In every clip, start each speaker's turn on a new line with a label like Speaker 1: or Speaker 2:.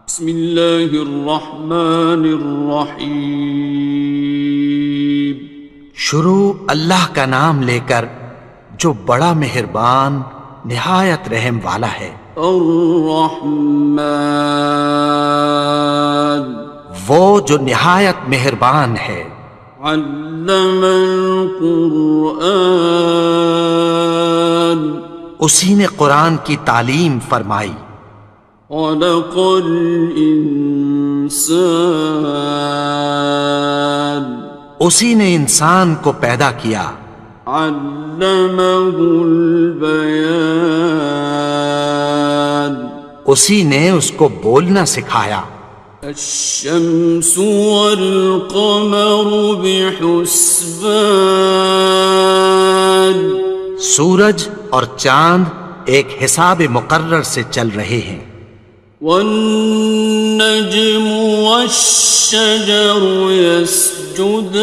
Speaker 1: بسم اللہ الرحمن الرحیم۔
Speaker 2: شروع اللہ کا نام لے کر جو بڑا مہربان نہایت رحم والا ہے۔
Speaker 1: الرحمن،
Speaker 2: وہ جو نہایت مہربان ہے۔
Speaker 1: علم القرآن،
Speaker 2: اسی نے قرآن کی تعلیم فرمائی۔
Speaker 1: خلق الانسان،
Speaker 2: اسی نے انسان کو پیدا کیا۔
Speaker 1: علمہ البیان،
Speaker 2: اسی نے اس کو بولنا سکھایا۔
Speaker 1: الشمس والقمر بحسبان،
Speaker 2: سورج اور چاند ایک حساب مقرر سے چل رہے ہیں۔
Speaker 1: والنجم والشجر يسجدان،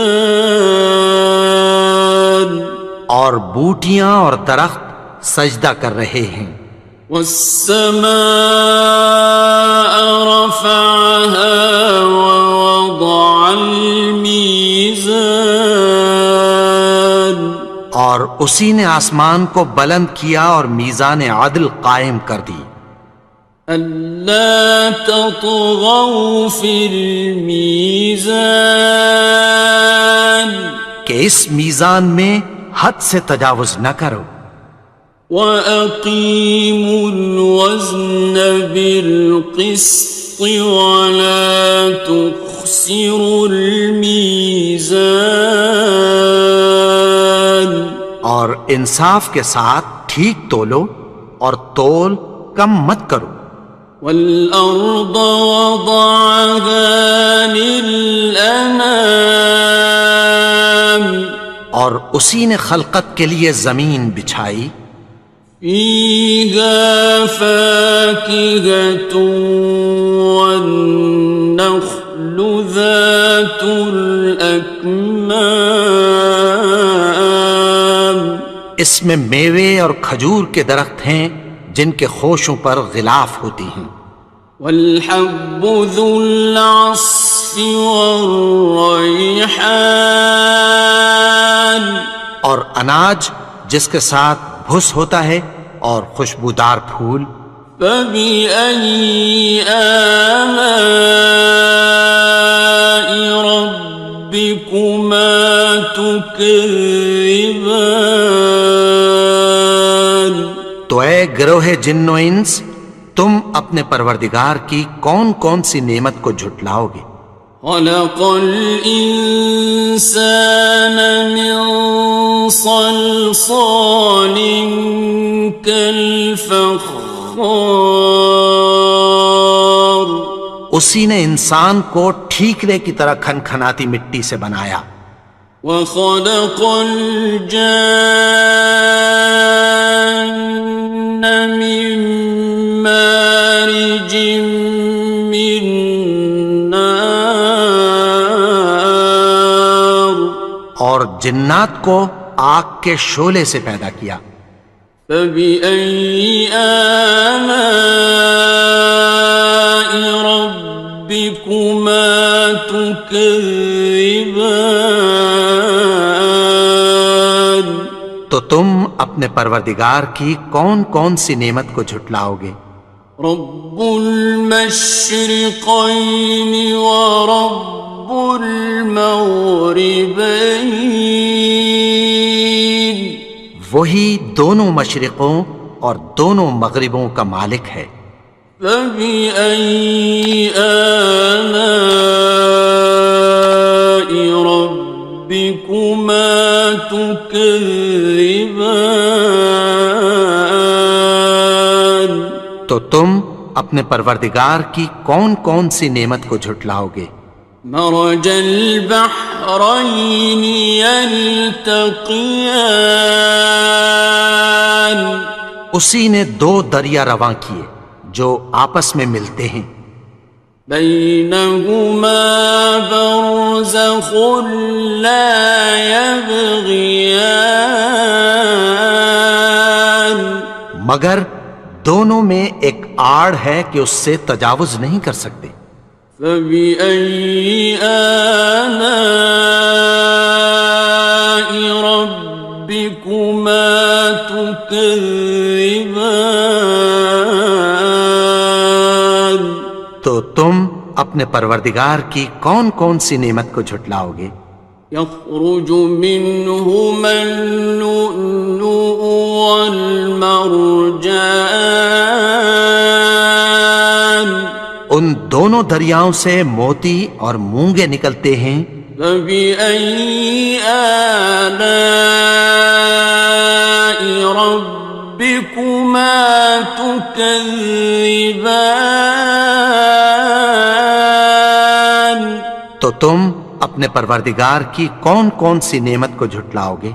Speaker 2: اور بوٹیاں اور درخت سجدہ کر رہے ہیں۔
Speaker 1: والسماء رفعها ووضع الميزان،
Speaker 2: اور اسی نے آسمان کو بلند کیا اور میزان عدل قائم کر دی۔
Speaker 1: ألا تطغوا في الميزان،
Speaker 2: کہ اس میزان میں حد سے تجاوز نہ کرو۔
Speaker 1: وَأَقِيمُوا الْوَزْنَ بِالْقِسْطِ وَلَا تُخْسِرُوا الْمِيزَانَ،
Speaker 2: اور انصاف کے ساتھ ٹھیک تولو اور تول کم مت کرو۔
Speaker 1: وَالْأَرْضَ وَضَعَهَا لِلْأَنَامِ،
Speaker 2: اور اسی نے خلقت کے لیے زمین بچھائی۔
Speaker 1: فِيهَا فَاكِهَةٌ وَالنَّخْلُ ذَاتُ الْأَكْمَامِ،
Speaker 2: اس میں میوے اور کھجور کے درخت ہیں جن کے خوشوں پر غلاف ہوتی ہیں۔
Speaker 1: وَالْحَبُّ ذُو الْعَصْفِ وَالرَّيْحَانِ،
Speaker 2: اور اناج جس کے ساتھ بھس ہوتا ہے اور خوشبودار پھول۔
Speaker 1: فَبِأَيِّ آلَاءِ رَبِّكُمَا تُكَذِّبَانِ،
Speaker 2: تو اے گروہ جن و انس، تم اپنے پروردگار کی کون کون سی نعمت کو جھٹلاؤ گے؟
Speaker 1: خَلَقَ الْإِنسَانَ مِنْ صَلْصَالٍ كَالْفَخَّارِ،
Speaker 2: اسی نے انسان کو ٹھیکرے کی طرح کھنکھناتی مٹی سے بنایا۔
Speaker 1: وَخَلَقَ الْجَانَّ مِن مَّارِجٍ مِّن نَّارٍ،
Speaker 2: اور جنات کو آگ کے شعلے سے پیدا کیا۔
Speaker 1: فَبِأَيِّ آلَاءِ رَبِّكُمَا تُكَذِّبَانِ،
Speaker 2: تو تم اپنے پروردگار کی کون کون سی نعمت کو جھٹلاؤ گے؟
Speaker 1: رب المشرقین ورب المغربین،
Speaker 2: وہی دونوں مشرقوں اور دونوں مغربوں کا مالک ہے۔
Speaker 1: فَبِأَيِّ آلَاءِ رَبِّكُمَا تُكَذِّبَانِ،
Speaker 2: تو تم اپنے پروردگار کی کون کون سی نعمت کو جھٹلاؤ گے؟
Speaker 1: مرج البحرین یلتقیان،
Speaker 2: اسی نے دو دریا رواں کیے جو آپس میں ملتے ہیں۔
Speaker 1: بینہما برزخ لا یبغیان،
Speaker 2: مگر دونوں میں ایک آڑ ہے کہ اس سے تجاوز نہیں کر سکتے۔
Speaker 1: فبأي آلاء ربكما تكذبان؟
Speaker 2: تو تم اپنے پروردگار کی کون کون سی نعمت کو جھٹلاؤ گے؟
Speaker 1: يخرج منهما اللؤلؤ والمرجان
Speaker 2: ان دونوں دریاؤں سے موتی اور مونگے نکلتے ہیں۔
Speaker 1: فبأي آلاء ربكما تكذبان؟
Speaker 2: تو تم اپنے پروردگار کی کون کون سی نعمت کو جھٹلاؤ گے؟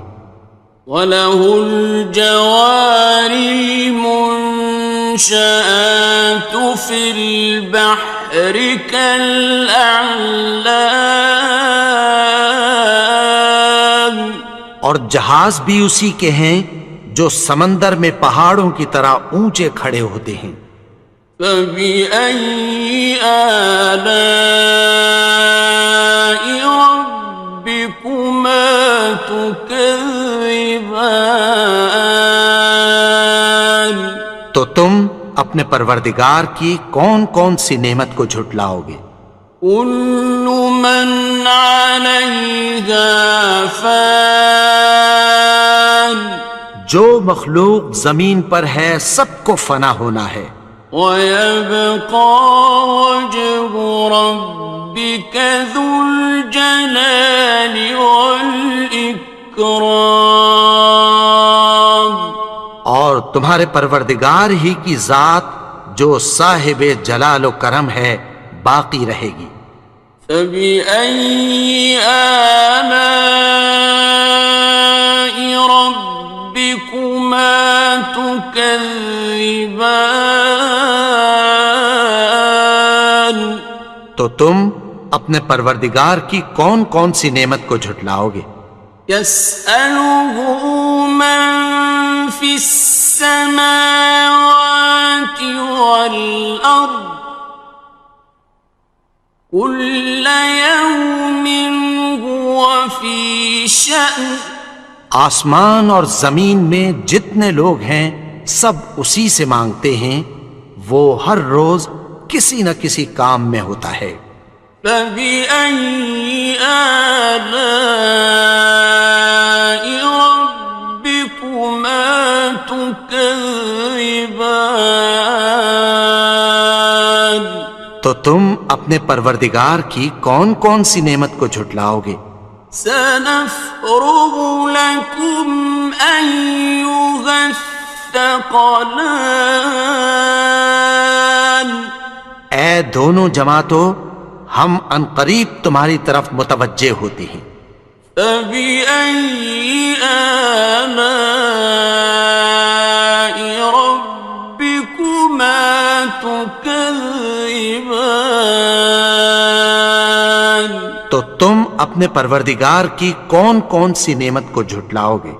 Speaker 1: وَلَهُ الْجَوَارِ الْمُنشَآتُ فِي الْبَحْرِ كَالْأَعْلَامِ،
Speaker 2: اور جہاز بھی اسی کے ہیں جو سمندر میں پہاڑوں کی طرح اونچے کھڑے ہوتے ہیں۔
Speaker 1: فَبِأَيِّ آلَاءِ رَبِّكُمَا تُكَذِّبَانِ؟
Speaker 2: تو تم اپنے پروردگار کی کون کون سی نعمت کو جھٹلاؤ گے؟
Speaker 1: كُلُّ مَنْ عَلَيْهَا فَانٍ،
Speaker 2: جو مخلوق زمین پر ہے سب کو فنا ہونا ہے۔
Speaker 1: وَيَبْقَى وَجْهُ رَبِّكَ ذُو الْجَلَالِ وَالْإِكْرَامِ،
Speaker 2: اور تمہارے پروردگار ہی کی ذات جو صاحب جلال و کرم ہے باقی رہے گی۔
Speaker 1: فَبِأَيِّ آلَاءِ رَبِّكُمَا تُكَذِّبَانِ؟
Speaker 2: تو تم اپنے پروردگار کی کون کون سی نعمت کو جھٹلاؤ گے؟
Speaker 1: يَسْأَلُهُ مَن فِي السَّمَاوَاتِ وَالْأَرْضِ كُلَّ يَوْمٍ هُوَ فِي شَأْنٍ،
Speaker 2: آسمان اور زمین میں جتنے لوگ ہیں سب اسی سے مانگتے ہیں، وہ ہر روز کسی نہ کسی کام میں ہوتا ہے۔
Speaker 1: فَبِأَيِّ آلَاءِ رَبِّكُمَا تُكَذِّبَانِ؟
Speaker 2: تو تم اپنے پروردگار کی کون کون سی نعمت کو جھٹلاؤ گے؟
Speaker 1: سَنَفْرُغُ لَكُمْ أَيُّهَ الثَّقَلَانِ؟
Speaker 2: اے دونوں جماعتوں، ہم عنقریب تمہاری طرف متوجہ ہوتے ہیں۔
Speaker 1: فَبِأَيِّ آلَاءِ رَبِّكُمَا تُكَذِّبَانِ؟
Speaker 2: تو تم اپنے پروردگار کی کون کون سی نعمت کو جھٹلاؤ گے؟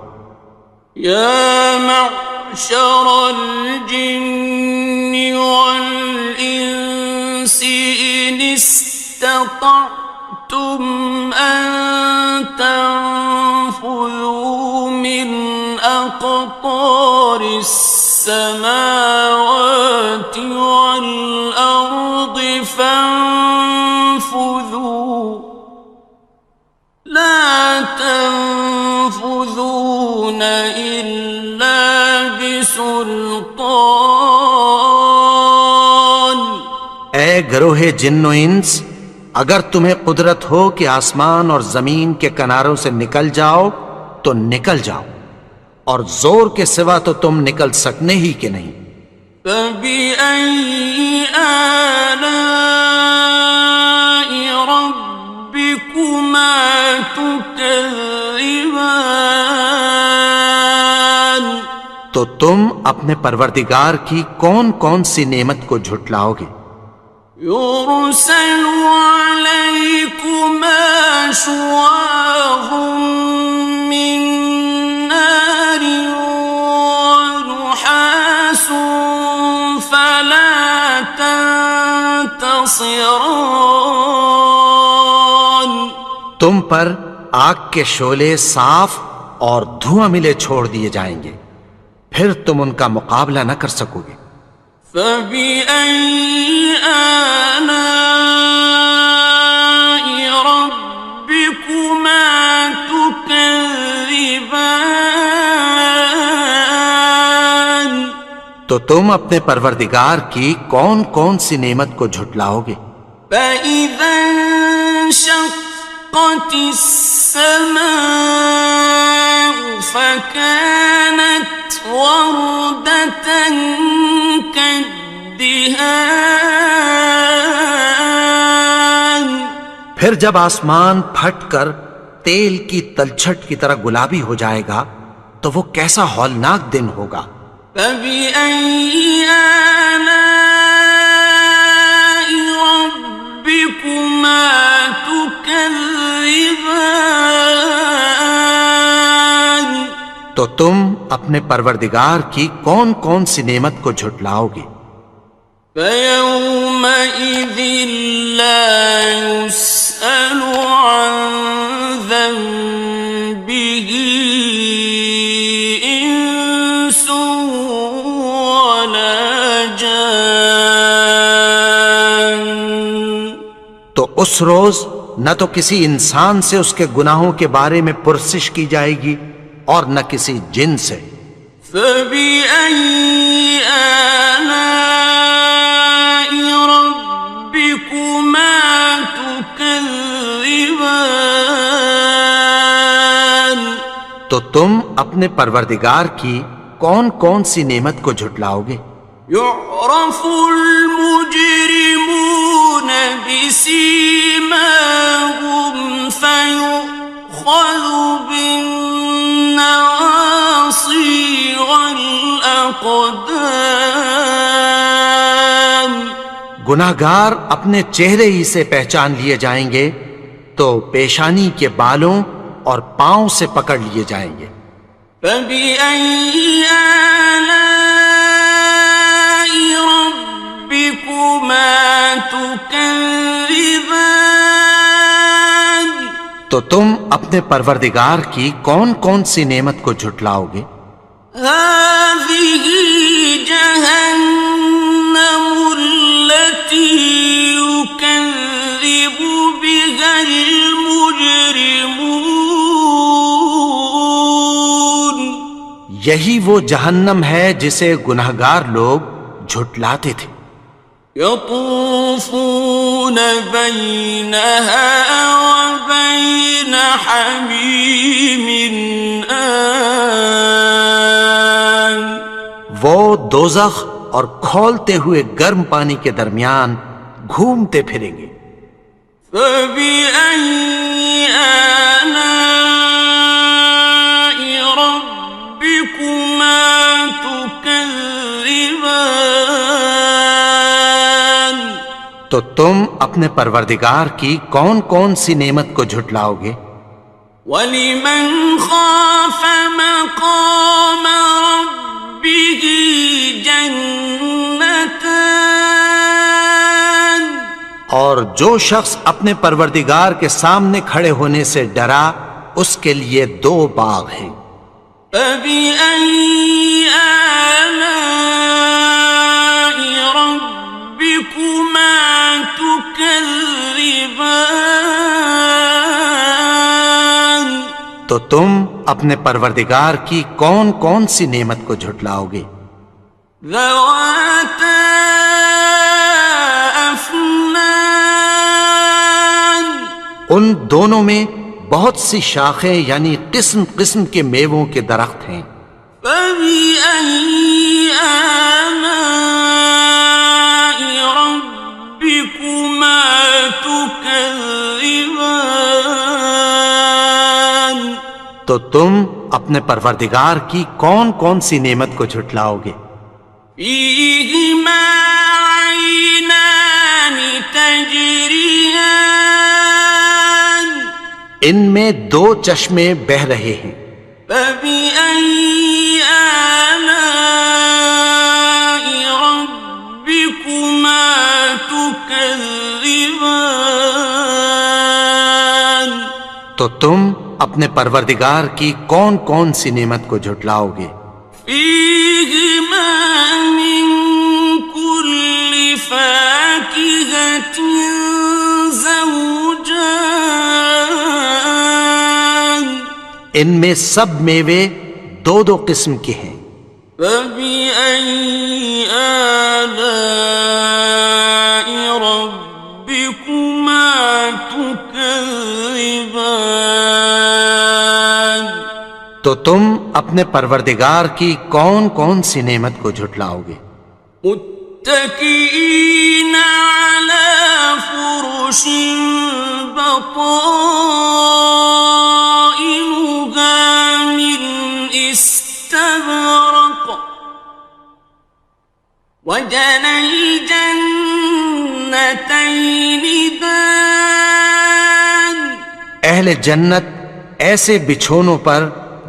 Speaker 1: يَا مَعْشَرَ الْجِنِّ وَالْإِنسِ إِنِ اسْتَطَعْتُمْ أَن تَنفُذُوا مِنْ أَقْطَارِ السَّمَاوَاتِ وَالْأَرْضِ فَانفُذُوا لَا تَنفُذُونَ إِلَّا بِسُلْطَانٍ۔
Speaker 2: اے گروہ جن و انس، اگر تمہیں قدرت ہو کہ آسمان اور زمین کے کناروں سے نکل جاؤ تو نکل جاؤ، اور زور کے سوا تو تم نکل سکنے ہی کہ نہیں۔
Speaker 1: فَبِأَيِّ آلَاءِ رَبِّكُمَا تُكَذِّبَانِ؟
Speaker 2: تو تم اپنے پروردگار کی کون کون سی نعمت کو جھٹلاؤ گے؟
Speaker 1: يُرْسَلُ عَلَيْكُمَا شُوَاظٌ مِّن نَّارٍ وَنُحَاسٌ فَلَا خصران.
Speaker 2: تم پر آگ کے شعلے صاف اور دھواں ملے چھوڑ دیے جائیں گے، پھر تم ان کا مقابلہ نہ کر سکو گے۔
Speaker 1: فبأي آلاء ربكما تكذبان.
Speaker 2: تو تم اپنے پروردگار کی کون کون سی نعمت کو جھٹلاؤ گے؟
Speaker 1: فإذا انشقت السماء فكانت وردة كالدهان.
Speaker 2: پھر جب آسمان پھٹ کر تیل کی تلچھٹ کی طرح گلابی ہو جائے گا تو وہ کیسا ہولناک دن ہوگا۔
Speaker 1: فبأي آلاء ربكما تكذبان.
Speaker 2: تو تم اپنے پروردگار کی کون کون سی نعمت کو جھٹلاؤ گے؟
Speaker 1: فيومئذ لا يسأل عن ذنبه إنس ولا جان.
Speaker 2: تو اس روز نہ تو کسی انسان سے اس کے گناہوں کے بارے میں پرسش کی جائے گی اور نہ کسی جن سے۔
Speaker 1: فبأي آلاء ربكما تكذبان.
Speaker 2: تو تم اپنے پروردگار کی کون کون سی نعمت کو جھٹلاؤ گے؟
Speaker 1: يعرف المجرمون بسيماهم فيؤخذ بالنواصي والأقدام.
Speaker 2: گناہگار اپنے چہرے ہی سے پہچان لیے جائیں گے تو پیشانی کے بالوں اور پاؤں سے پکڑ لیے جائیں گے۔
Speaker 1: فبأي آلاء ربكما تكذبان.
Speaker 2: تو تم اپنے پروردگار کی کون کون سی نعمت کو جھٹلاؤ گے؟
Speaker 1: هذه جهنم التي يكذب بها المجرمون.
Speaker 2: یہی وہ جہنم ہے جسے گناہگار لوگ جھٹلاتے تھے۔
Speaker 1: يطوفون بينها وبين حميم آن.
Speaker 2: وہ دوزخ اور کھولتے ہوئے گرم پانی کے درمیان گھومتے پھریں گے۔
Speaker 1: فبأي آلاء ربكما تكذبان.
Speaker 2: تو تم اپنے پروردگار کی کون کون سی نعمت کو جھٹلاؤ گے؟
Speaker 1: وَلِمَنْ خَافَ مَقَامَ رَبِّهِ جَنَّتَانِ.
Speaker 2: اور جو شخص اپنے پروردگار کے سامنے کھڑے ہونے سے ڈرا اس کے لیے دو باغ ہیں۔
Speaker 1: فَبِأَيِّ آلَاءِ رَبِّكُمَا تُكَذِّبَانِ.
Speaker 2: تو تم اپنے پروردگار کی کون کون سی نعمت کو جھٹلاؤ گے؟
Speaker 1: ذَوَاتَا أَفْنَانٍ.
Speaker 2: ان دونوں میں بہت سی شاخیں یعنی قسم قسم کے میووں کے درخت ہیں۔
Speaker 1: فَبِأَيِّ آلَاءِ رَبِّكُمَا تُكَذِّبَانِ.
Speaker 2: تو تم اپنے پروردگار کی کون کون سی نعمت کو جھٹلاؤ گے؟
Speaker 1: فِيهِمَا عَيْنَانِ تَجْرِيَانِ.
Speaker 2: ان میں دو چشمے بہہ رہے ہیں۔
Speaker 1: فَبِأَيِّ آلَاءِ رَبِّكُمَا تُكَذِّبَانِ.
Speaker 2: تم اپنے پروردگار کی کون کون سی نعمت کو جھٹلاؤ گے؟
Speaker 1: فيهما من كل فاكهة زوجان
Speaker 2: ان میں سب میوے دو دو قسم کے ہیں۔
Speaker 1: فبأي آلاء ربكما تكذبان
Speaker 2: تو تم اپنے پروردگار کی کون کون سی نعمت کو جھٹلاؤ گے؟
Speaker 1: متكئين على فرش بطائنها من استبرق وجنى الجنتين دان
Speaker 2: اہل جنت ایسے بچھونوں پر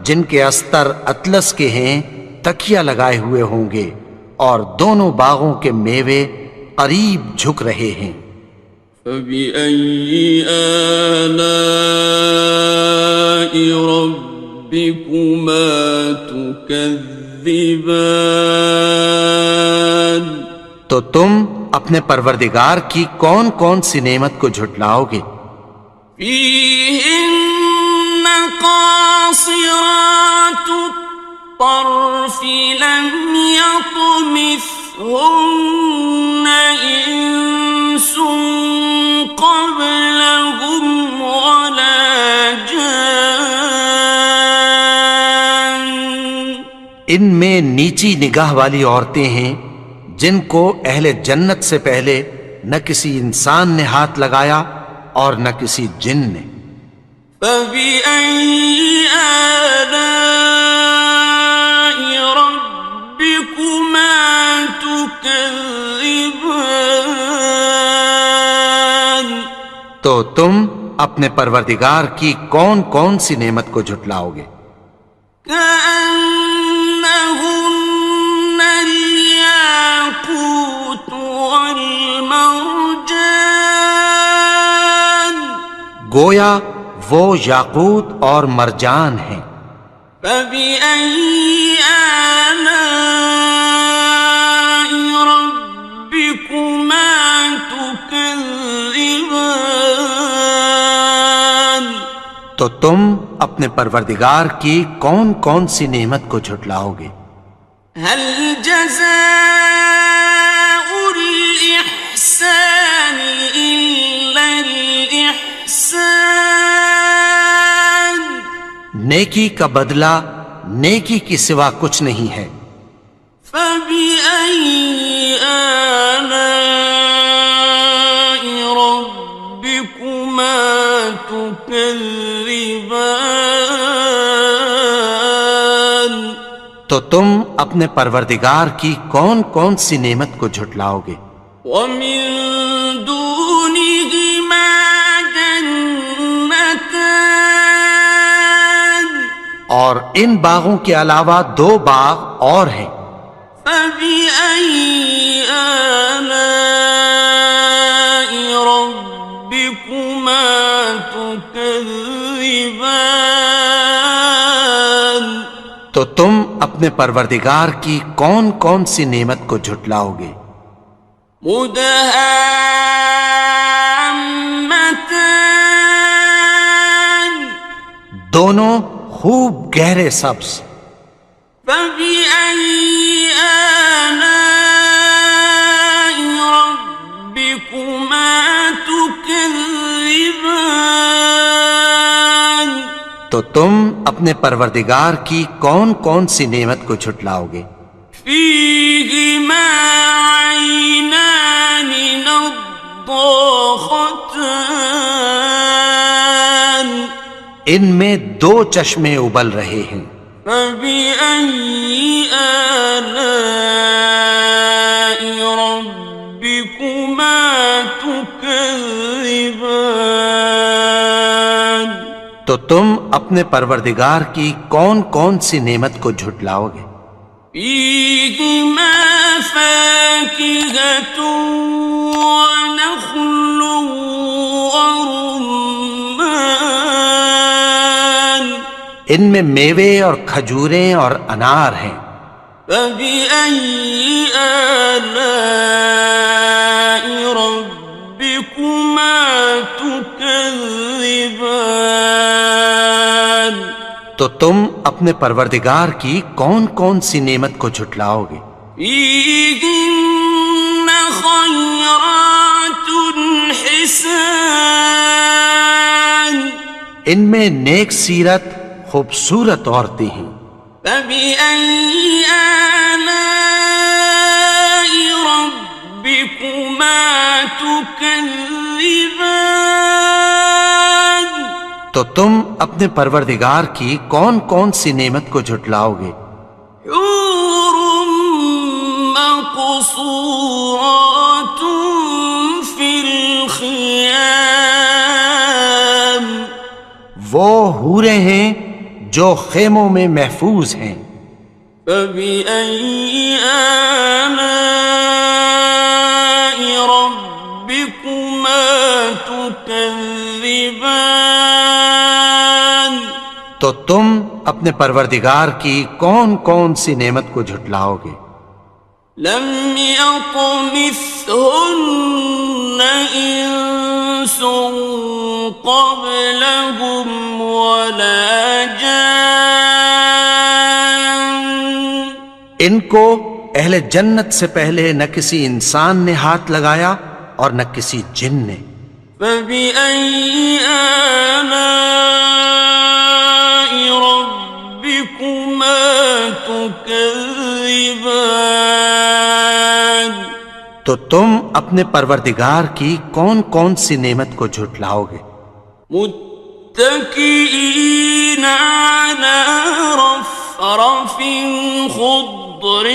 Speaker 2: جن کے استر اطلس کے ہیں تکیہ لگائے ہوئے ہوں گے، اور دونوں باغوں کے میوے قریب جھک رہے ہیں۔
Speaker 1: فبأي آلاء ربكما تكذبان
Speaker 2: تو تم اپنے پروردگار کی کون کون سی نعمت کو جھٹلاؤ گے؟
Speaker 1: فيهن قاصرات الطرف لم يطمثهن إنس قبلهم ولا جان
Speaker 2: ان میں نیچی نگاہ والی عورتیں ہیں جن کو اہل جنت سے پہلے نہ کسی انسان نے ہاتھ لگایا اور نہ کسی جن نے۔
Speaker 1: فبأي آلاء ربكما تكذبان
Speaker 2: تو تم اپنے پروردگار کی کون کون سی نعمت کو جھٹلاؤ گے؟
Speaker 1: كأنهن الياقوت والمرجان
Speaker 2: گویا وہ یاقوت اور مرجان ہیں۔
Speaker 1: فبأي آلاء ربكما تكذبان
Speaker 2: تو تم اپنے پروردگار کی کون کون سی نعمت کو جھٹلاؤ گے؟
Speaker 1: هل جزاء الإحسان إلا الإحسان
Speaker 2: نیکی کا بدلہ نیکی کی سوا کچھ نہیں ہے۔
Speaker 1: فبأي آلاء ربكما تكذبان
Speaker 2: تو تم اپنے پروردگار کی کون کون سی نعمت کو جھٹلاؤ گے؟
Speaker 1: ومن دونهما جنتان
Speaker 2: اور ان باغوں کے علاوہ دو باغ اور ہیں۔
Speaker 1: فبأي آلاء ربكما تكذبان
Speaker 2: تو تم اپنے پروردگار کی کون کون سی نعمت کو جھٹلاؤ گے؟
Speaker 1: مدهامتان
Speaker 2: دونوں خوب گہرے سبز۔
Speaker 1: فبأي آلاء ربكما تكذبان
Speaker 2: تو تم اپنے پروردگار کی کون کون سی نعمت کو جھٹلاؤ گے؟
Speaker 1: فيهما عينان نضاختان
Speaker 2: ان میں دو چشمے ابل رہے ہیں۔
Speaker 1: فبأي آلاء ربكما تكذبان
Speaker 2: تو تم اپنے پروردگار کی کون کون سی نعمت کو جھٹلاؤ گے؟
Speaker 1: فيهما فاكهة ونخل ورمان
Speaker 2: ان میں میوے اور کھجوریں اور انار ہیں۔
Speaker 1: فبأي آلاء ربكما تكذبان؟
Speaker 2: تو تم اپنے پروردگار کی کون کون سی نعمت کو جھٹلاؤ گے؟
Speaker 1: فيهن خيرات حسان،
Speaker 2: ان میں نیک سیرت خوبصورت عورتیں ہیں۔
Speaker 1: فبأي آلاء ربكما تكذبان؟
Speaker 2: تو تم اپنے پروردگار کی کون کون سی نعمت کو جھٹلاؤ گے؟
Speaker 1: حور مقصورات في الخيام،
Speaker 2: وہ حوریں ہیں جو خیموں میں محفوظ ہیں۔
Speaker 1: فبأي آلاء ربكما تكذبان؟
Speaker 2: تو تم اپنے پروردگار کی کون کون سی نعمت کو جھٹلاؤ گے؟
Speaker 1: لم يطمثهن إنس قبلهم ولا جان،
Speaker 2: ان کو اہل جنت سے پہلے نہ کسی انسان نے ہاتھ لگایا اور نہ کسی جن نے۔
Speaker 1: فبأي آلاء ربكما تكذبان؟
Speaker 2: تو تم اپنے پروردگار کی کون کون سی نعمت کو جھٹلاؤ گے؟
Speaker 1: متكئين على رفرف خضر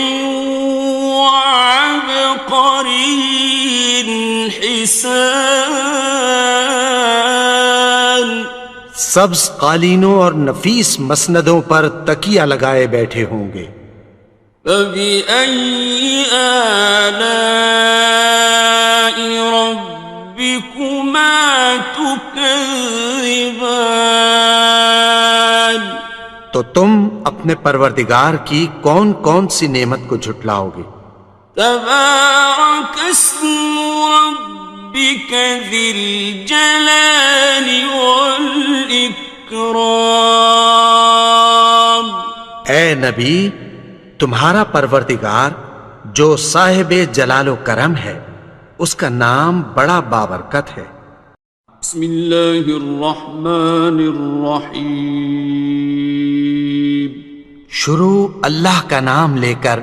Speaker 1: وعبقري حسان،
Speaker 2: سبز قالینوں اور نفیس مسندوں پر تکیہ لگائے بیٹھے ہوں گے۔
Speaker 1: فبأي آلاء ربكما تكذبان؟
Speaker 2: تو تم اپنے پروردگار کی کون کون سی نعمت کو جھٹلاؤ گے؟
Speaker 1: تبارك اسم ربك ذي الجلال والإكرام۔
Speaker 2: اے نبی، تمہارا پروردگار جو صاحب جلال و کرم ہے، اس کا نام بڑا بابرکت ہے۔
Speaker 1: بسم اللہ الرحمن الرحیم،
Speaker 2: شروع اللہ کا نام لے کر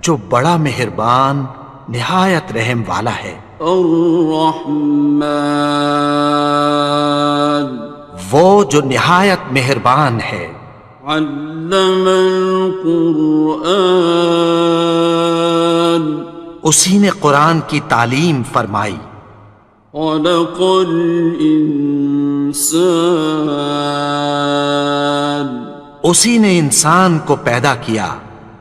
Speaker 2: جو بڑا مہربان نہایت رحم والا ہے۔
Speaker 1: الرحمن،
Speaker 2: وہ جو نہایت مہربان ہے۔
Speaker 1: علم القرآن،
Speaker 2: اسی نے قرآن کی تعلیم فرمائی۔
Speaker 1: خلق الانسان،
Speaker 2: اسی نے انسان کو پیدا کیا۔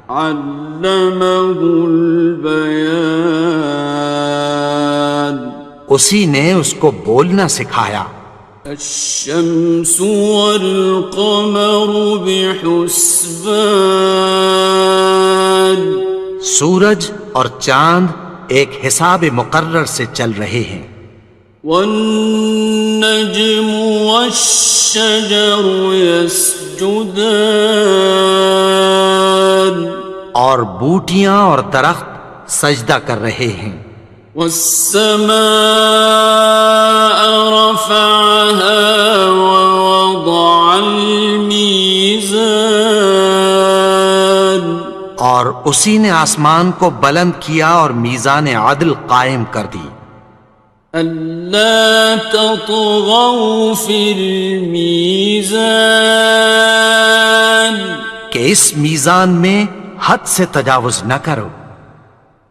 Speaker 1: علمہ البیان،
Speaker 2: اسی نے اس کو بولنا سکھایا۔
Speaker 1: الشمس والقمر بحسبان،
Speaker 2: سورج اور چاند ایک حساب مقرر سے چل رہے ہیں۔
Speaker 1: والنجم والشجر يسجدان،
Speaker 2: اور بوٹیاں اور درخت سجدہ کر رہے ہیں۔
Speaker 1: والسماء رفعها ووضع الميزان،
Speaker 2: اور اسی نے آسمان کو بلند کیا اور میزان عدل قائم کر دی۔
Speaker 1: ألا تطغوا في الميزان،
Speaker 2: کہ اس میزان میں حد سے تجاوز نہ کرو۔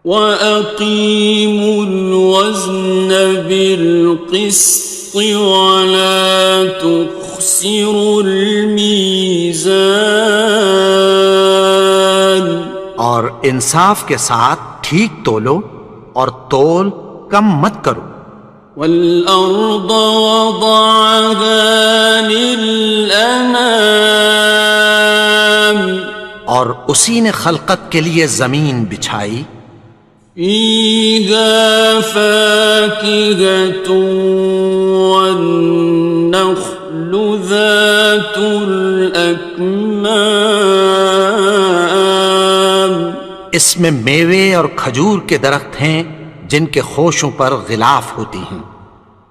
Speaker 1: وَأَقِيمُوا الْوَزْنَ بِالْقِسْطِ وَلَا تُخْسِرُوا الْمِيزَانَ،
Speaker 2: اور انصاف کے ساتھ ٹھیک تولو اور تول کم مت کرو۔
Speaker 1: وَالْأَرْضَ وَضَعَهَا لِلْأَنَامِ،
Speaker 2: اور اسی نے خلقت کے لیے زمین بچھائی،
Speaker 1: فيها فاكهة والنخل ذات الأكمام،
Speaker 2: اس میں میوے اور کھجور کے درخت ہیں جن کے خوشوں پر غلاف ہوتی ہیں،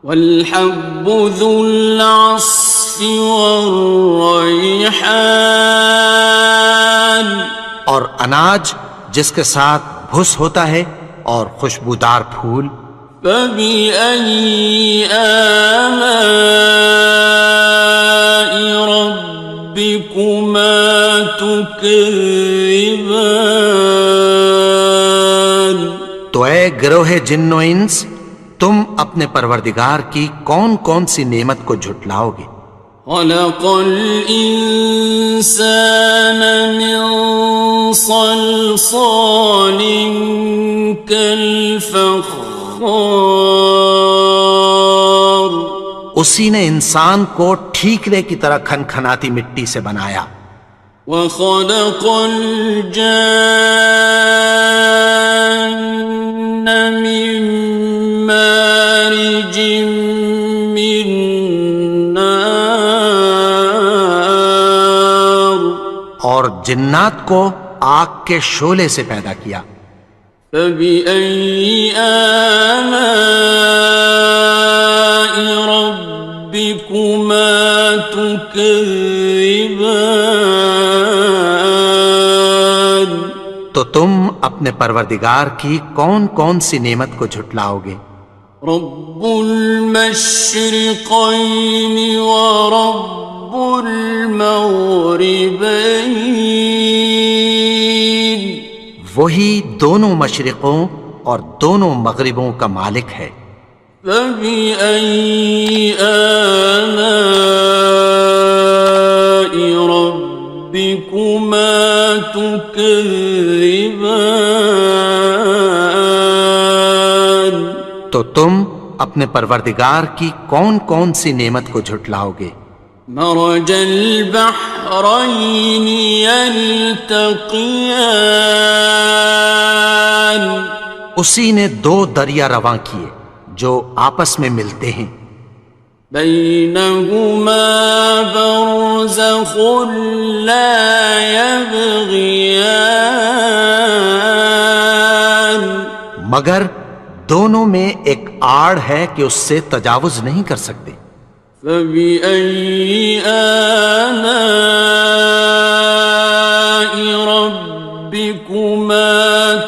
Speaker 1: والحب ذو العصف والريحان،
Speaker 2: اور اناج جس کے ساتھ بھس ہوتا ہے اور خوشبودار پھول،
Speaker 1: فبأي آلاء ربكما تكذبان؟
Speaker 2: تو اے گروہ جن و انس، تم اپنے پروردگار کی کون کون سی نعمت کو جھٹلاؤ گے؟
Speaker 1: خلق الإنسان من صلصال كالفخار،
Speaker 2: اسی نے انسان کو ٹھیکرے کی طرح کھنکھناتی مٹی سے بنایا،
Speaker 1: وخلق الجان من مارج من نار،
Speaker 2: اور جنات کو آگ کے شعلے سے پیدا کیا،
Speaker 1: فبأي آلاء ربكما تكذبان؟
Speaker 2: تو تم اپنے پروردگار کی کون کون سی نعمت کو جھٹلاؤ گے؟
Speaker 1: رب المشرقين ورب المغربين،
Speaker 2: وہی دونوں مشرقوں اور دونوں مغربوں کا مالک ہے،
Speaker 1: فبأي آلاء ربكما تكذبان؟
Speaker 2: تو تم اپنے پروردگار کی کون کون سی نعمت کو جھٹلاؤ گے؟
Speaker 1: مرج البحرين يلتقيان،
Speaker 2: اسی نے دو دریا رواں کیے جو آپس میں ملتے ہیں،
Speaker 1: بينهما برزخ لا يبغيان،
Speaker 2: مگر دونوں میں ایک آڑ ہے کہ اس سے تجاوز نہیں کر سکتے،
Speaker 1: فبأي آلاء ربكما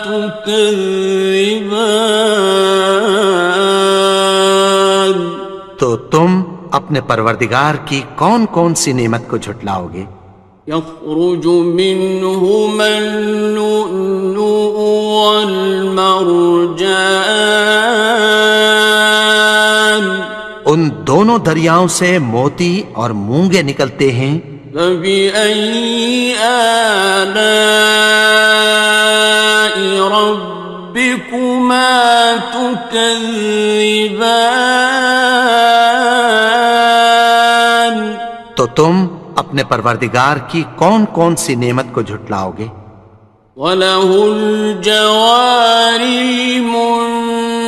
Speaker 1: تكذبان؟
Speaker 2: تو تم اپنے پروردگار کی کون کون سی نعمت کو جھٹلاؤ گے؟
Speaker 1: يخرج منهما اللؤلؤ والمرجان،
Speaker 2: ان دونوں دریاؤں سے موتی اور مونگے نکلتے ہیں،
Speaker 1: فبأي آلاء ربكما تكذبان؟
Speaker 2: تو تم اپنے پروردگار کی کون کون سی نعمت کو جھٹلاؤ گے؟
Speaker 1: وَلَهُ الْجَوَارِ الْمُنشَآتُ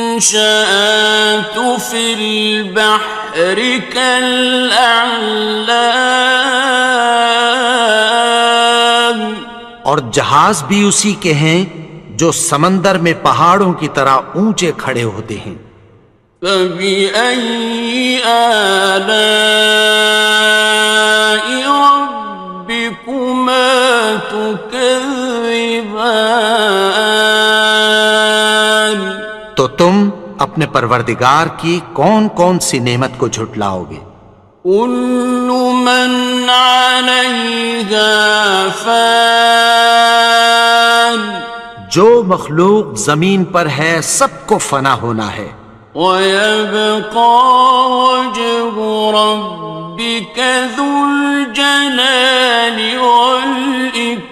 Speaker 1: فِي الْبَحْرِ كَالْأَعْلَامِ،
Speaker 2: اور جہاز بھی اسی کے ہیں جو سمندر میں پہاڑوں کی طرح اونچے کھڑے ہوتے ہیں،
Speaker 1: فَبِأَيِّ آلَاءِ رَبِّكُمَا تُكَذِّبَانِ؟
Speaker 2: تو تم اپنے پروردگار کی کون کون سی نعمت کو جھٹلاؤ گے؟
Speaker 1: كُلُّ مَنْ عَلَيْهَا فَانٍ،
Speaker 2: جو مخلوق زمین پر ہے سب کو فنا ہونا ہے،
Speaker 1: وَيَبْقَى وَجْهُ رَبِّكَ ذُو الْجَلَالِ وَالْإِكْرَامِ،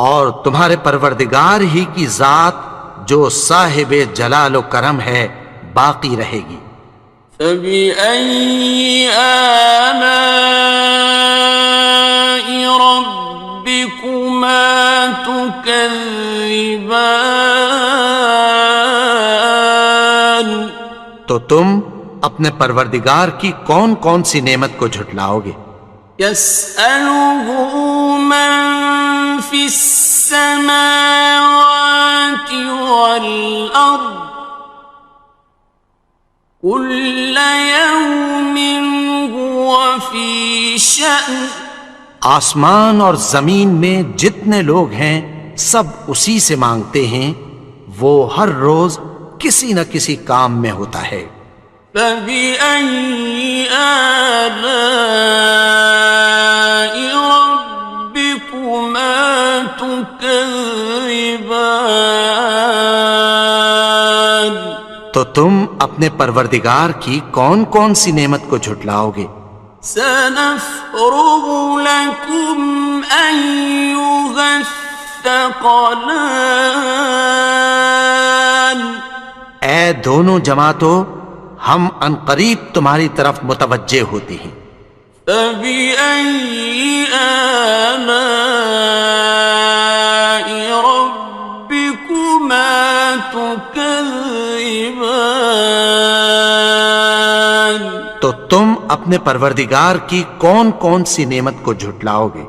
Speaker 2: اور تمہارے پروردگار ہی کی ذات جو صاحب جلال و کرم ہے باقی رہے گی،
Speaker 1: فبأي آلاء ربكما تكذبان؟
Speaker 2: تو تم اپنے پروردگار کی کون کون سی نعمت کو جھٹلاؤ گے؟
Speaker 1: يسأله من في السماوات والأرض كل يوم هو في شأن.
Speaker 2: آسمان اور زمین میں جتنے لوگ ہیں سب اسی سے مانگتے ہیں، وہ ہر روز کسی نہ کسی کام میں ہوتا ہے۔
Speaker 1: فبأي آلاء ربكما تكذبان؟
Speaker 2: تو تم اپنے پروردگار کی کون کون سی نعمت کو جھٹلاؤ گے؟
Speaker 1: سنفرغ لكم أيها الثقلان.
Speaker 2: اے دونوں جماعتوں، ہم عنقریب تمہاری طرف متوجہ ہوتے ہیں۔
Speaker 1: فبأي آلاء ربكما تكذبان؟
Speaker 2: تو تم اپنے پروردگار کی کون کون سی نعمت کو جھٹلاؤ گے؟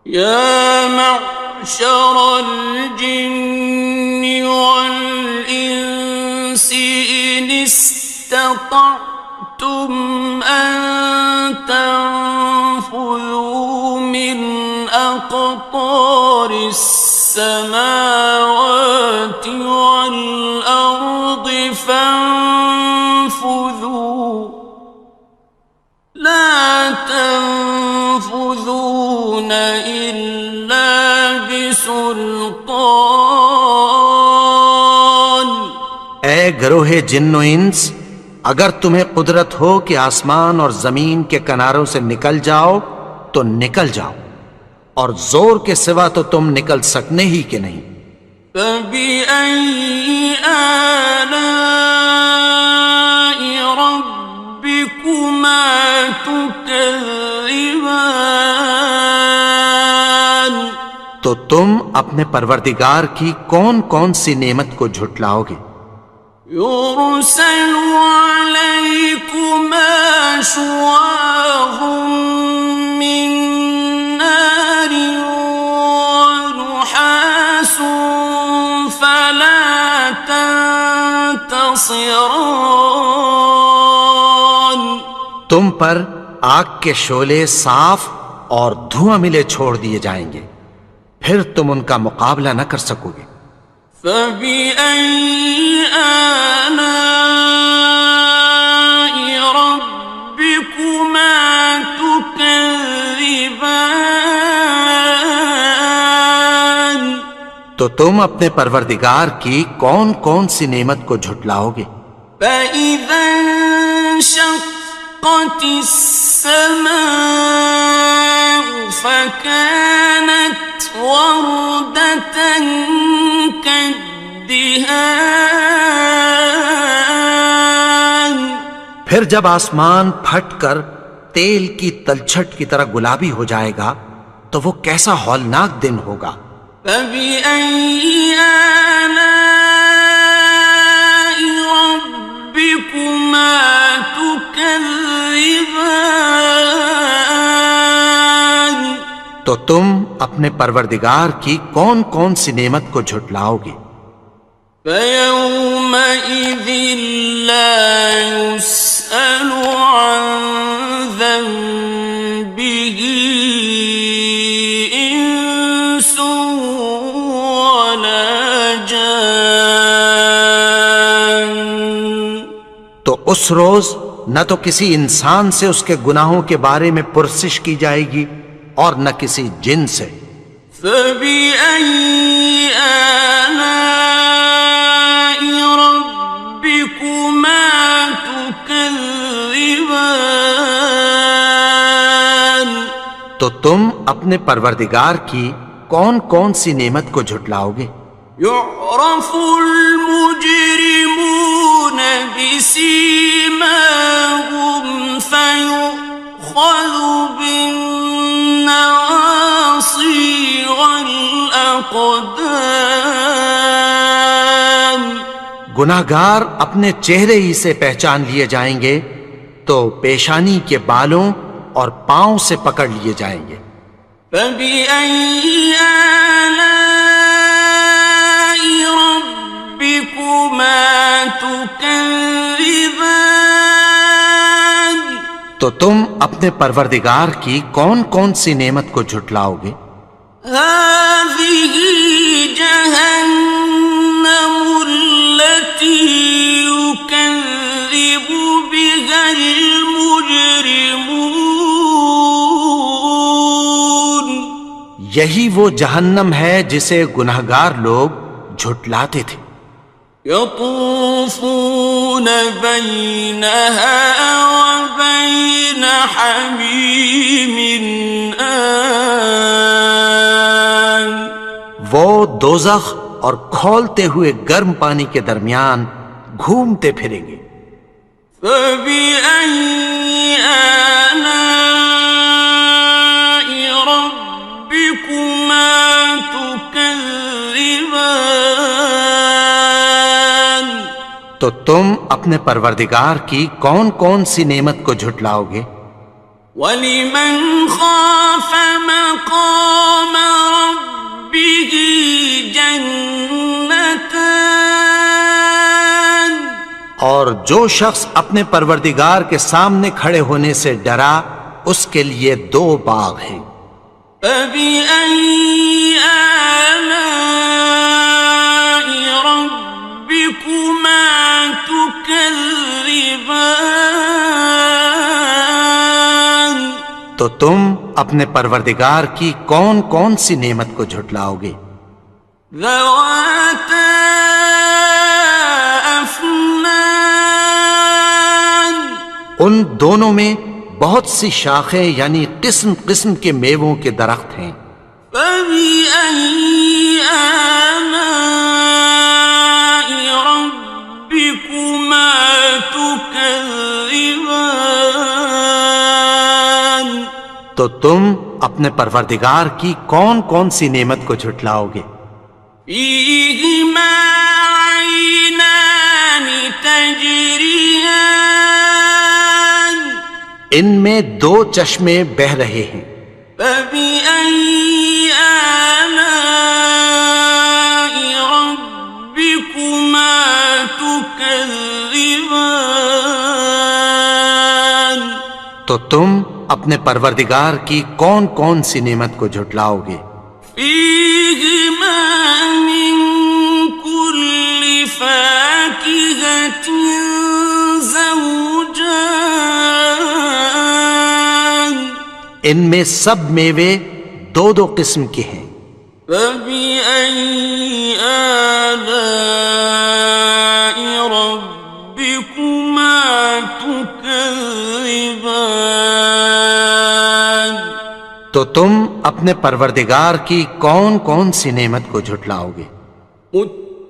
Speaker 1: یا معشر الجن والانس ان استطعتم ان تنفذوا من اقطار السماوات والارض فانفذوا لا تنفذون إلا بسلطان.
Speaker 2: اے گروہ جن و انس، اگر تمہیں قدرت ہو کہ آسمان اور زمین کے کناروں سے نکل جاؤ تو نکل جاؤ، اور زور کے سوا تو تم نکل سکنے ہی کہ نہیں۔
Speaker 1: فبأي آلاء ربكما تكذبان؟
Speaker 2: تو تم اپنے پروردگار کی کون کون سی نعمت کو جھٹلاؤ گے؟
Speaker 1: يرسل عليكما شواظ من نار ونحاس فلا تنتصران.
Speaker 2: تم پر آگ کے شعلے صاف اور دھواں ملے چھوڑ دیے جائیں گے، پھر تم ان کا مقابلہ نہ کر سکو گے۔
Speaker 1: فبأي آلاء ربكما تكذبان؟
Speaker 2: تو تم اپنے پروردگار کی کون کون سی نعمت کو جھٹلاؤ گے؟
Speaker 1: فإذا انشقت السماء فكانت وردة كالدهان.
Speaker 2: پھر جب آسمان پھٹ کر تیل کی تلچھٹ کی طرح گلابی ہو جائے گا تو وہ کیسا ہولناک دن ہوگا۔
Speaker 1: فبأي آلاء ربكما تكذبان؟
Speaker 2: تو تم اپنے پروردگار کی کون کون سی نعمت کو جھٹلاؤ گے؟
Speaker 1: فيومئذ لا يسأل عن ذنبه إنس ولا جان.
Speaker 2: تو اس روز نہ تو کسی انسان سے اس کے گناہوں کے بارے میں پرسش کی جائے گی اور نہ کسی جن سے۔
Speaker 1: فبأي آلاء ربكما تكذبان؟
Speaker 2: تو تم اپنے پروردگار کی کون کون سی نعمت کو جھٹلاؤ گے؟
Speaker 1: يعرف المجرمون بسيماهم الأقدام
Speaker 2: گناہگار اپنے چہرے ہی سے پہچان لیے جائیں گے تو پیشانی کے بالوں اور پاؤں سے پکڑ لیے جائیں گے.
Speaker 1: فبأي آلاء ربكما تكذبان
Speaker 2: تو تم اپنے پروردگار کی کون کون سی نعمت کو جھٹلاؤ گے؟
Speaker 1: هذه جهنم التي يكذب بها المجرمون
Speaker 2: یہی وہ جہنم ہے جسے گناہگار لوگ جھٹلاتے تھے.
Speaker 1: يطوفون بينها وبين حميم آن
Speaker 2: وہ دوزخ اور کھولتے ہوئے گرم پانی کے درمیان گھومتے پھریں گے.
Speaker 1: فبأي آلاء ربكما تكذبان
Speaker 2: تو تم اپنے پروردگار کی کون کون سی نعمت کو جھٹلاؤ گے؟
Speaker 1: وَلِمَنْ خَافَ مَقَامَ رَبِّهِ جَنَّتَانِ
Speaker 2: اور جو شخص اپنے پروردگار کے سامنے کھڑے ہونے سے ڈرا اس کے لیے 2 باغ ہیں.
Speaker 1: فَبِأَيِّ آلَاءِ رَبِّكُمَا تُكَذِّبَانِ
Speaker 2: تو تم اپنے پروردگار کی کون کون سی نعمت کو جھٹلاؤ گے؟
Speaker 1: ذَوَاتَا أَفْنَانٍ
Speaker 2: ان دونوں میں بہت سی شاخیں یعنی قسم قسم کے میووں کے درخت ہیں.
Speaker 1: فَبِأَيِّ آلَاءِ رَبِّكُمَا تُكَذِّبَانِ
Speaker 2: تو تم اپنے پروردگار کی کون کون سی نعمت کو جھٹلاؤ گے؟
Speaker 1: فِيهِمَا عَيْنَانِ تَجْرِيَانِ
Speaker 2: ان میں 2 چشمے بہ رہے ہیں.
Speaker 1: فَبِأَيِّ آلَاءِ رَبِّكُمَا تُكَذِّبَانِ
Speaker 2: تو تم اپنے پروردگار کی کون کون سی نعمت کو جھٹلاؤ گے؟
Speaker 1: فِيهِمَا مِن كُلِّ فَاكِهَةٍ زَوْجَانِ
Speaker 2: ان میں سب میوے 2 قسم کے ہیں.
Speaker 1: فَبِأَيِّ آلَاءِ رَبِّكُمَا تُكَذِّبَانِ
Speaker 2: تو تم اپنے پروردگار کی کون کون سی نعمت کو جھٹلاؤ گے؟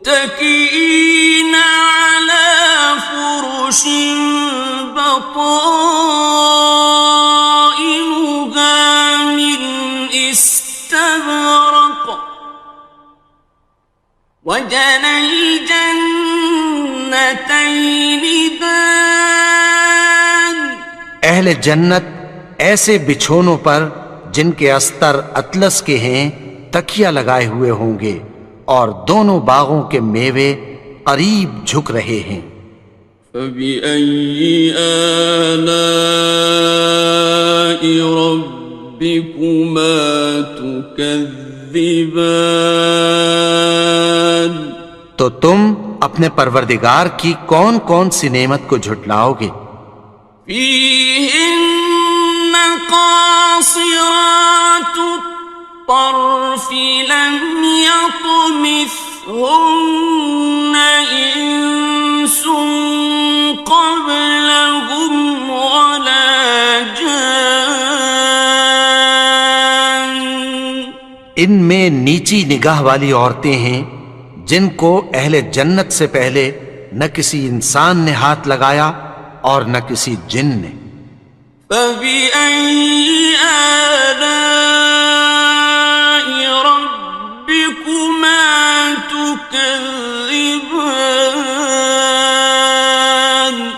Speaker 1: متكئين على فرش بطائنها من استبرق وجنى الجنتين دان
Speaker 2: اہل جنت ایسے بچھونوں پر جن کے استر اطلس کے ہیں تکیہ لگائے ہوئے ہوں گے اور دونوں باغوں کے میوے قریب جھک رہے ہیں.
Speaker 1: فَبِأَيِّ آلَاءِ رَبِّكُمَا تُكَذِّبَانِ
Speaker 2: تو تم اپنے پروردگار کی کون کون سی نعمت کو جھٹلاؤ گے؟
Speaker 1: فِيهِنَّ قَاصِرَاتُ الطَّرْفِ لَمْ يَطْمِثْهُنَّ إِنسٌ قَبْلَهُمْ وَلَا جَانٌّ
Speaker 2: ان میں نیچی نگاہ والی عورتیں ہیں جن کو اہل جنت سے پہلے نہ کسی انسان نے ہاتھ لگایا اور نہ کسی جن نے.
Speaker 1: فَبِأَيِّ آلَاءِ رَبِّكُمَا تكذبان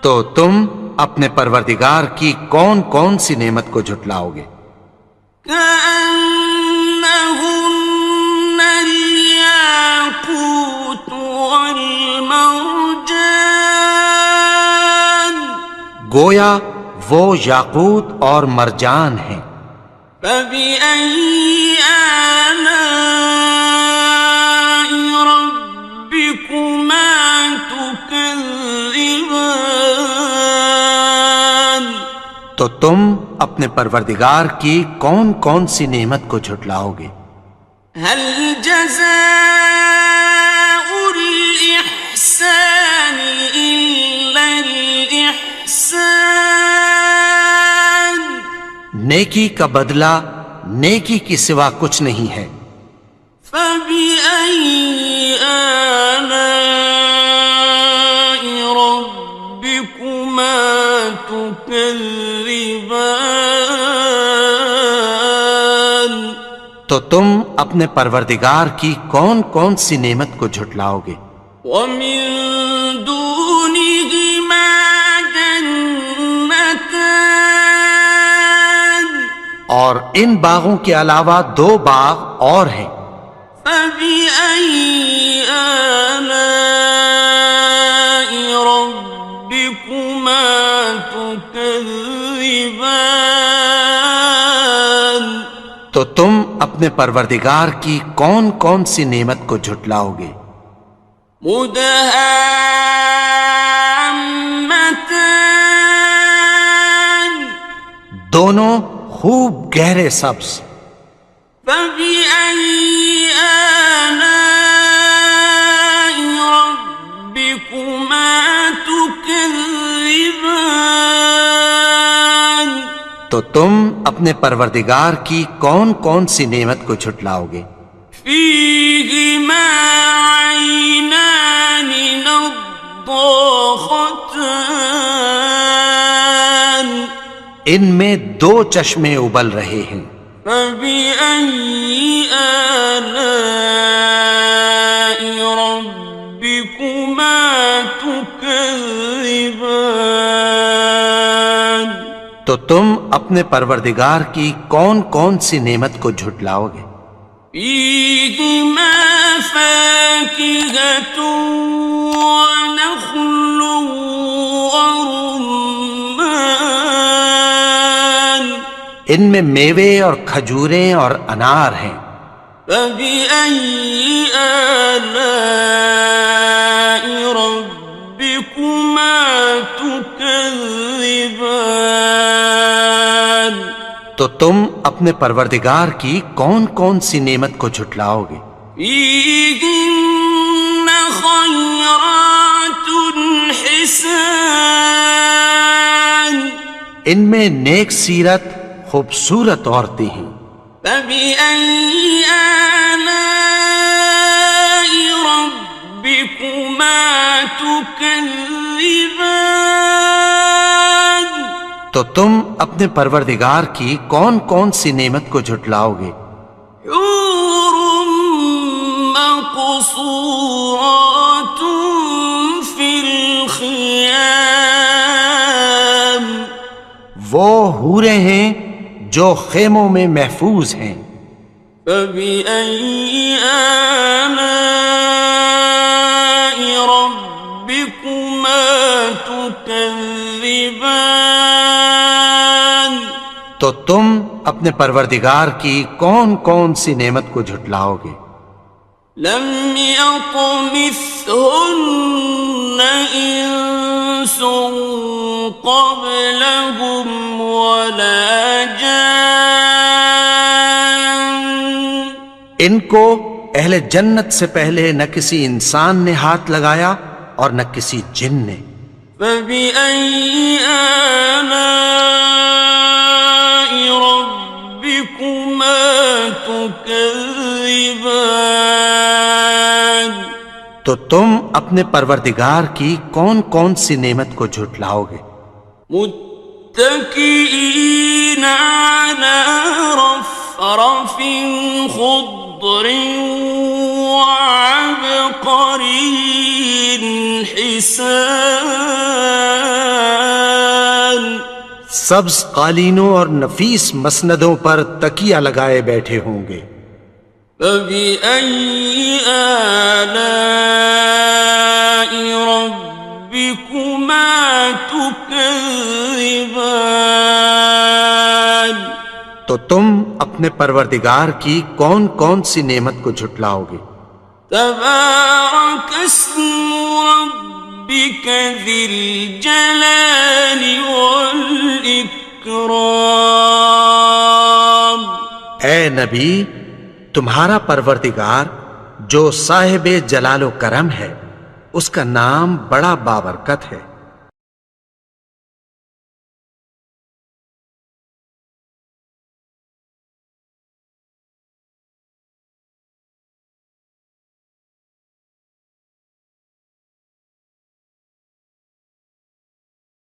Speaker 2: تو تم اپنے پروردگار کی کون کون سی نعمت کو جھٹلاؤ گے؟
Speaker 1: كأنهن الياقوت والمرجان
Speaker 2: گویا وہ یاقوت اور مرجان ہیں۔
Speaker 1: فبأي آلاء ربكما تكذبان
Speaker 2: تو تم اپنے پروردگار کی کون کون سی نعمت کو جھٹلاؤ گے؟
Speaker 1: هل جزاء الإحسان إلا الإحسان
Speaker 2: نیکی کا بدلہ نیکی کی سوا کچھ نہیں ہے۔
Speaker 1: فبأي آلاء ربكما تكذبان
Speaker 2: تو تم اپنے پروردگار کی کون کون سی نعمت کو جھٹلاؤ گے؟
Speaker 1: ومن دونهما جنتان
Speaker 2: اور ان باغوں کے علاوہ دو باغ اور ہیں۔
Speaker 1: فبأي آلاء ربكما تكذبان
Speaker 2: تو تم اپنے پروردگار کی کون کون سی نعمت کو جھٹلاؤ گے؟
Speaker 1: مدهامتان
Speaker 2: دونوں خوب گہرے سبز۔
Speaker 1: فبأي آلاء ربكما تكذبان
Speaker 2: تو تم اپنے پروردگار کی کون کون سی نعمت کو جھٹلاؤ گے؟
Speaker 1: فيهما عينان نضاختان
Speaker 2: ان میں دو چشمے ابل رہے ہیں۔
Speaker 1: فبأي آلاء ربكما تكذبان
Speaker 2: تو تم اپنے پروردگار کی کون کون سی نعمت کو جھٹلاؤ گے؟
Speaker 1: فيهما فاكهة ونخل ورمان
Speaker 2: ان میں میوے اور کھجوریں اور انار ہیں۔
Speaker 1: فبأي آلاء ربكما تكذبان
Speaker 2: تو تم اپنے پروردگار کی کون کون سی نعمت کو جھٹلاؤ گے؟
Speaker 1: فيهن خيرات حسان
Speaker 2: ان میں نیک سیرت خوبصورت عورتیں ہیں۔
Speaker 1: فبأي آلاء ربكما تكذبان
Speaker 2: تو تم اپنے پروردگار کی کون کون سی نعمت کو جھٹلاؤ گے؟
Speaker 1: حور مقصورات في الخيام
Speaker 2: وہ حوریں ہیں جو خیموں میں محفوظ ہیں۔
Speaker 1: فبأي آلاء ربكما تكذبان
Speaker 2: تو تم اپنے پروردگار کی کون کون سی نعمت کو جھٹلاؤ گے؟
Speaker 1: لم يطمثهن إنس قبلهم ولا جان
Speaker 2: ان کو اہل جنت سے پہلے نہ کسی انسان نے ہاتھ لگایا اور نہ کسی جن نے۔
Speaker 1: فبأي آلاء ربكما تكذبان
Speaker 2: تو تم اپنے پروردگار کی کون کون سی نعمت کو جھٹلاؤ گے؟
Speaker 1: متكئين على رفرف خضر وعبقري حسان
Speaker 2: سبز قالینوں اور نفیس مسندوں پر تکیہ لگائے بیٹھے ہوں گے.
Speaker 1: فبأي آلاء ربكما تكذبان
Speaker 2: تو تم اپنے پروردگار کی کون کون سی نعمت کو جھٹلاؤ گے؟
Speaker 1: تبارك اسم ربك ذي الجلال والإكرام.
Speaker 2: اے نبی، تمہارا پروردگار جو صاحب جلال و کرم ہے، اس کا نام بڑا بابرکت ہے.